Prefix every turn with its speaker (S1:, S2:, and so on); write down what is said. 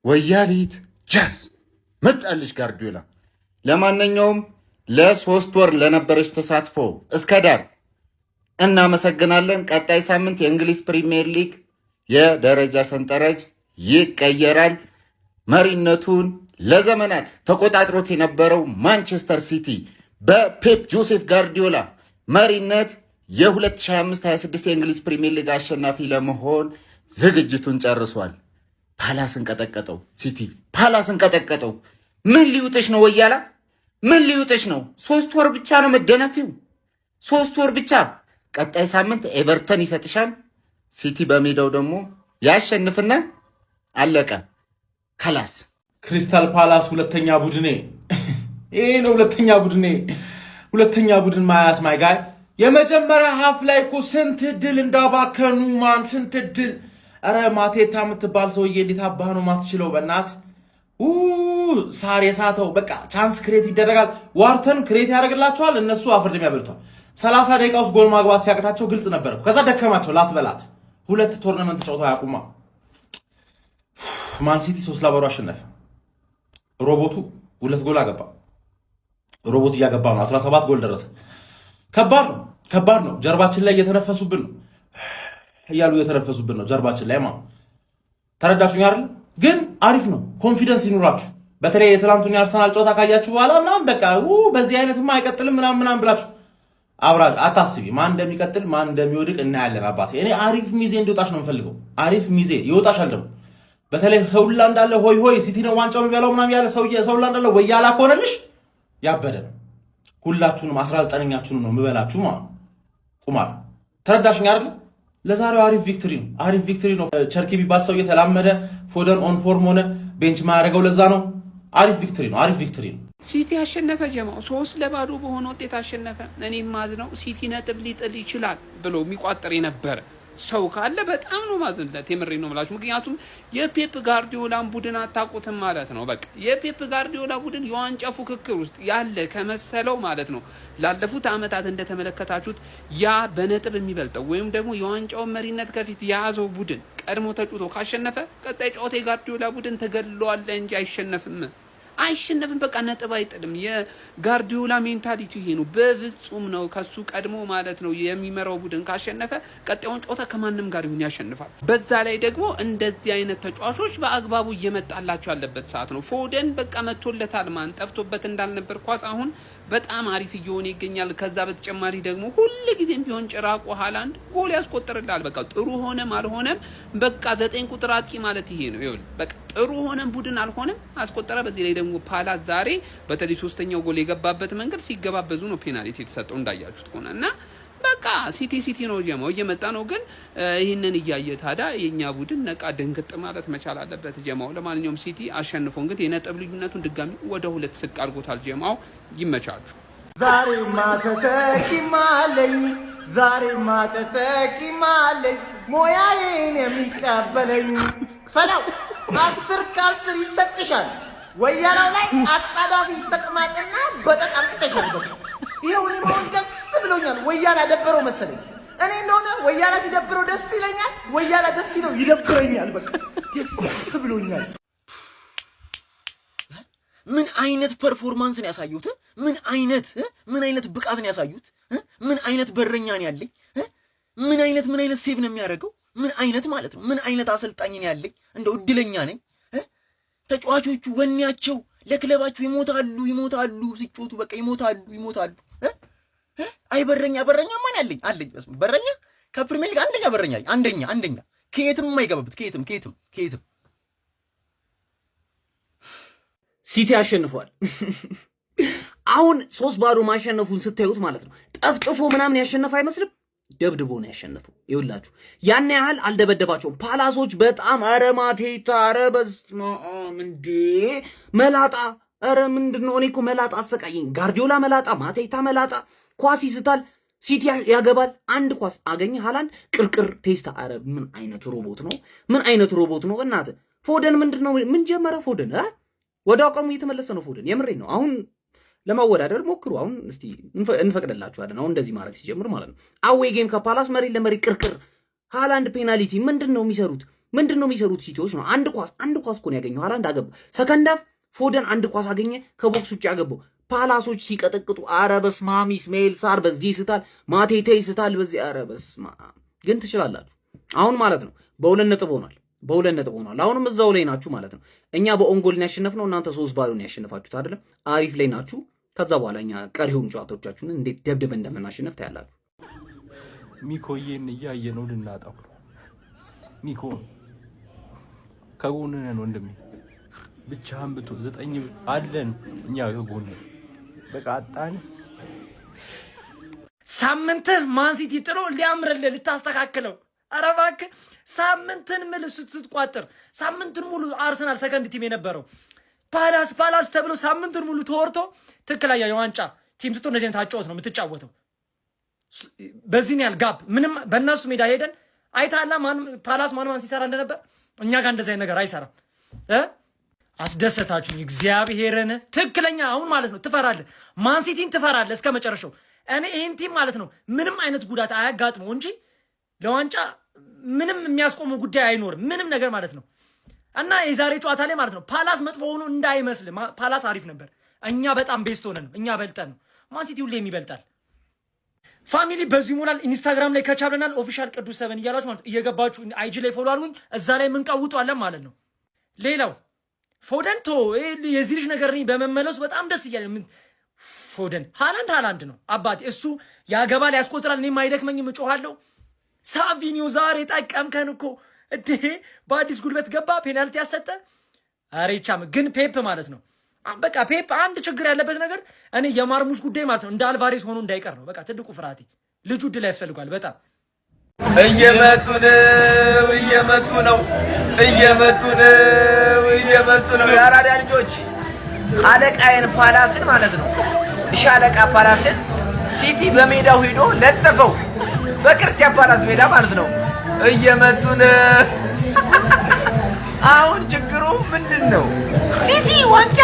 S1: ወያሊት ጃዝ መጣልሽ ጋርዲዮላ። ለማንኛውም ለ3 ወር ለነበረች ተሳትፎ እስከ ዳር እናመሰግናለን። ቀጣይ ሳምንት የእንግሊዝ ፕሪሚየር ሊግ የደረጃ ሰንጠረዥ ይቀየራል። መሪነቱን ለዘመናት ተቆጣጥሮት የነበረው ማንቸስተር ሲቲ በፔፕ ጆሴፍ ጋርዲዮላ መሪነት የ2025-26 የእንግሊዝ ፕሪሚየር ሊግ አሸናፊ ለመሆን ዝግጅቱን ጨርሷል። ፓላስን ቀጠቀጠው። ሲቲ ፓላስን ቀጠቀጠው። ምን ሊውጥሽ ነው ወያላ? ምን ሊውጥሽ ነው? 3 ወር ብቻ ነው መደነፊው፣ 3 ወር ብቻ። ቀጣይ ሳምንት ኤቨርተን ይሰጥሻል። ሲቲ በሜዳው ደግሞ ያሸንፍና አለቀ። ከላስ
S2: ክሪስታል ፓላስ ሁለተኛ ቡድኔ ይሄ ነው። ሁለተኛ ቡድን ማያስ ማይ ጋይ የመጀመሪያ ሀፍ ላይ እኮ ስንት ድል እንዳባከኑ ማን ስንት ድል። አረ ማቴታ የምትባል ሰውዬ እንዴት አባህ ነው ማትችለው? በእናት ሳር የሳተው በቃ ቻንስ ክሬት ይደረጋል። ዋርተን ክሬት ያደርግላቸዋል፣ እነሱ አፍርድም ያበሉታል። 30 ደቂቃ ውስጥ ጎል ማግባት ሲያቅታቸው ግልጽ ነበር። ከዛ ደከማቸው ላትበላት። 2 ቶርናመንት ጨዋታ ያቁማ። ማን ሲቲ 3-0 አሸነፈ። ሮቦቱ 2 ጎል አገባ። ሮቦት እያገባ ነው። 17 ጎል ደረሰ። ከባድ ነው። ጀርባችን ላይ እየተነፈሱብን ነው እያሉ እየተነፈሱብን ነው ጀርባችን ላይ ማለት ተረዳችሁኝ አይደል? ግን አሪፍ ነው። ኮንፊደንስ ይኑራችሁ። በተለይ የትላንቱን የአርሰናል ጨዋታ ካያችሁ በኋላ ምናምን በቃ በዚህ አይነትማ አይቀጥልም ምናምን ብላችሁ አብራ አታስቢ። ማን እንደሚቀጥል ማን እንደሚወድቅ እናያለን። አባቴ እኔ አሪፍ ሚዜ እንዲወጣሽ ነው የምፈልገው። አሪፍ ሚዜ ይወጣሻል ደግሞ በተለይ ሁላ እንዳለ ሆይ ሲቲ ነው ዋንጫው የሚበላው ምናምን ያለ ሰውላ እንዳለ ወያላ ከሆነልሽ ያበደ ነው። ሁላችሁንም 19ኛችሁንም ነው የምበላችሁ ማለት ቁማር። ተረዳሽኝ አይደል? ለዛሬው አሪፍ ቪክትሪ ነው። ቸርኪ ቢባል ሰው የተላመደ ፎደን ኦን ፎርም ሆነ ቤንች ማያደርገው ለዛ ነው። አሪፍ ቪክትሪ ነው።
S3: ሲቲ አሸነፈ። ጀማው 3-0 በሆነ ውጤት አሸነፈ። እኔም ማዝነው ሲቲ ነጥብ ሊጥል ይችላል ብሎ የሚቋጠር የነበረ ሰው ካለ በጣም ነው ማዝንለት። የምሬ ነው የምላችሁ። ምክንያቱም የፔፕ ጋርዲዮላን ቡድን አታውቁትም ማለት ነው። በቃ የፔፕ ጋርዲዮላ ቡድን የዋንጫ ፉክክር ውስጥ ያለ ከመሰለው ማለት ነው ላለፉት ዓመታት እንደተመለከታችሁት ያ በነጥብ የሚበልጠው ወይም ደግሞ የዋንጫውን መሪነት ከፊት የያዘው ቡድን ቀድሞ ተጫውቶ ካሸነፈ ቀጣይ ጨዋታ የጋርዲዮላ ቡድን ተገለዋል እንጂ አይሸነፍም። በቃ ነጥብ አይጥልም። የጋርዲዮላ ሜንታሊቲ ይሄ ነው። በፍጹም ነው ከሱ ቀድሞ ማለት ነው የሚመራው ቡድን ካሸነፈ ቀጣዩን ጨዋታ ከማንም ጋር ይሁን ያሸንፋል። በዛ ላይ ደግሞ እንደዚህ አይነት ተጫዋቾች በአግባቡ እየመጣላቸው ያለበት ሰዓት ነው። ፎደን በቃ መጥቶለታል። ማን ጠፍቶበት እንዳልነበር ኳስ አሁን በጣም አሪፍ እየሆነ ይገኛል። ከዛ በተጨማሪ ደግሞ ሁሉ ጊዜም ቢሆን ጭራቁ ሃላንድ ጎል ያስቆጥርላል። በቃ ጥሩ ሆነም አልሆነም በቃ 9 ቁጥር አጥቂ ማለት ይሄ ነው። ይኸውልህ በቃ ጥሩ ሆነም ቡድን አልሆነም አስቆጠረ። በዚህ ላይ ደግሞ ፓላስ ዛሬ በተለይ 3ኛው ጎል የገባበት መንገድ ሲገባበዙ ነው ፔናልቲ የተሰጠው እንዳያችሁት ከሆነ እና በቃ ሲቲ ነው ጀማው እየመጣ ነው። ግን ይህንን እያየ ታዲያ የኛ ቡድን ነቃ ድንግጥ ማለት መቻል አለበት ጀማው። ለማንኛውም ሲቲ አሸንፎ እንግዲህ የነጥብ ልዩነቱን ድጋሚ ወደ 2 ስቅ አድርጎታል ጀማው። ይመቻችሁ።
S4: ዛሬ ማተተኪማለኝ ሞያዬን የሚቀበለኝ ፈላው 10 ከ10 ይሰጥሻል። ወያላው ላይ አጣዳፊ ተቅማጥና በጣም ተሻል። በቃ ይሄው እኔ ማውን ደስ ብሎኛል። ወያላ ደበረው መሰለኝ። እኔ እንደሆነ ወያላ ሲደብረው ደስ ይለኛል፣ ወያላ ደስ ይለው ይደብረኛል። በቃ ደስ ብሎኛል።
S5: ምን አይነት ፐርፎርማንስ ነው ያሳዩት? ምን አይነት ብቃት ነው ያሳዩት? ምን አይነት በረኛ ነው ያለኝ? ምን አይነት ሴቭ ነው የሚያደርገው? ምን አይነት ማለት ነው? ምን አይነት አሰልጣኝ ነው ያለኝ? እንደው እድለኛ ነኝ። ተጫዋቾቹ ወኔያቸው ለክለባቸው ይሞታሉ ሲጮቱ በቃ ይሞታሉ። አይ በረኛ ማን አለኝ በረኛ ከፕሪሚየር ሊግ አንደኛ በረኛ አንደኛ ከየትም የማይገባበት ከየትም
S6: ሲቲ አሸንፏል። አሁን 3-0 ማሸነፉን ስታዩት ማለት ነው ጠፍጥፎ ምናምን ያሸነፈ አይመስልም። ደብድቦ ነው ያሸነፈው። ይኸውላችሁ ያን ያህል አልደበደባቸውም ፓላሶች በጣም አረ ማቴታ አረ በስመ አብ እንዴ መላጣ አረ ምንድነው? እኔ እኮ መላጣ አሰቃየኝ። ጋርዲዮላ መላጣ፣ ማቴታ መላጣ። ኳስ ይስታል፣ ሲቲ ያገባል። አንድ ኳስ አገኘ ሃላንድ ቅርቅር ቴስታ። አረ ምን አይነት ሮቦት ነው እናት። ፎደን ምንድነው? ምን ጀመረ ፎደን? ወደ አቋሙ እየተመለሰ ነው ፎደን። የምሬን ነው። አሁን ለማወዳደር ሞክሩ። አሁን እስቲ እንፈቅድላችኋለን። አሁን እንደዚህ ማድረግ ሲጀምር ማለት ነው። አዌይ ጌም ከፓላስ መሪ ለመሪ ቅርቅር ሃላንድ ፔናልቲ ምንድነው የሚሰሩት? ምንድነው የሚሰሩት ሲቲዎች ነው? አንድ ኳስ እኮ ነው ያገኘው። ሃላንድ አገባ። ሰከንድ ሃፍ ፎደን አንድ ኳስ አገኘ፣ ከቦክስ ውጭ ያገባው። ፓላሶች ሲቀጠቅጡ አረ በስመ አብ ኢስማኤል ሳር በዚህ ይስታል፣ ማቴቴ ይስታል በዚህ። አረ በስመ አብ ግን ትችላላችሁ አሁን ማለት ነው። በሁለት ነጥብ ሆኗል። አሁንም እዛው ላይ ናችሁ ማለት ነው። እኛ በኦንጎል ነው ያሸነፍነው፣ እናንተ 3-0 ነው ያሸነፋችሁት አይደለም? አሪፍ ላይ ናችሁ። ከዛ በኋላ እኛ ቀሪውን ጨዋታዎቻችሁን እንዴት ደብድበን እንደምናሸነፍ ታያላችሁ።
S7: ሚኮዬን እያየ ነው ልናጣው። ሚኮ ከጎንህ ነን ወንድሜ፣ ብቻህን ብትሆን 9 አለን እኛ ከጎንህ። በቃ አጣን።
S8: ሳምንትህ ማንሲቲ ጥሎ ሊያምርልህ ልታስተካክለው። ኧረ እባክህ ሳምንትን ምል ስትቋጥር ሳምንትን ሙሉ አርሰናል ሰከንድ ቲም የነበረው ፓላስ ተብሎ ሳምንትን ሙሉ ተወርቶ ትክክለኛ የዋንጫ ቲም ስትሆን እንደዚህ አይነት አጫወት ነው የምትጫወተው። በዚህ ያህል ጋፕ ምንም በእነሱ ሜዳ ሄደን አይታላ ፓላስ ማን ሲሰራ እንደነበር እኛ ጋር እንደዚህ አይነት ነገር አይሰራም። አስደሰታችሁኝ እግዚአብሔርን። ትክክለኛ አሁን ማለት ነው ትፈራለህ፣ ማንሲቲን ትፈራለህ እስከ መጨረሻው። እኔ ይህን ቲም ማለት ነው ምንም አይነት ጉዳት አያጋጥመው እንጂ ለዋንጫ ምንም የሚያስቆመው ጉዳይ አይኖርም፣ ምንም ነገር ማለት ነው። እና የዛሬ ጨዋታ ላይ ማለት ነው ፓላስ መጥፎ ሆኖ እንዳይመስል፣ ፓላስ አሪፍ ነበር። እኛ በጣም ቤስት ሆነን እኛ በልጠን ነው። ማንሲቲ ሁሌም ይበልጣል። ፋሚሊ በዚህ ይሞላል። ኢንስታግራም ላይ ከቻብለናል ኦፊሻል ቅዱስ 7 እያላችሁ ማለት እየገባችሁ አይጂ ላይ ፎሎ አድርጉኝ። እዛ ላይ የምንቀውጧለን ማለት ነው። ሌላው ፎደንቶ የዚህ ልጅ ነገር በመመለሱ በጣም ደስ እያለ ፎደን ሃላንድ ነው አባቴ። እሱ ያገባል ያስቆጥራል። እኔም አይደክመኝም እጮሃለሁ። ሳቪኒዮ ዛሬ ጠቀምከን እኮ እንዴ! በአዲስ ጉልበት ገባ፣ ፔናልቲ ያሰጠ። አሬቻም ግን ፔፕ ማለት ነው በቃ ፔፕ አንድ ችግር ያለበት ነገር እኔ የማርሙሽ ጉዳይ ማለት ነው እንደ አልቫሬስ ሆኖ እንዳይቀር ነው በቃ ትልቁ ፍርሃቴ። ልጁ ድል ያስፈልጓል በጣም።
S7: እየመጡ ነው የአራዳ ልጆች። አለቃዬን ፓላስን ማለት ነው ሻለቃ ፓላስን ሲቲ በሜዳው ሄዶ ለጠፈው፣ በክርስቲያን ፓላስ ሜዳ ማለት ነው። እየመጡ ነው። አሁን ችግሩ ምንድን ነው? ሲቲ ዋንጫ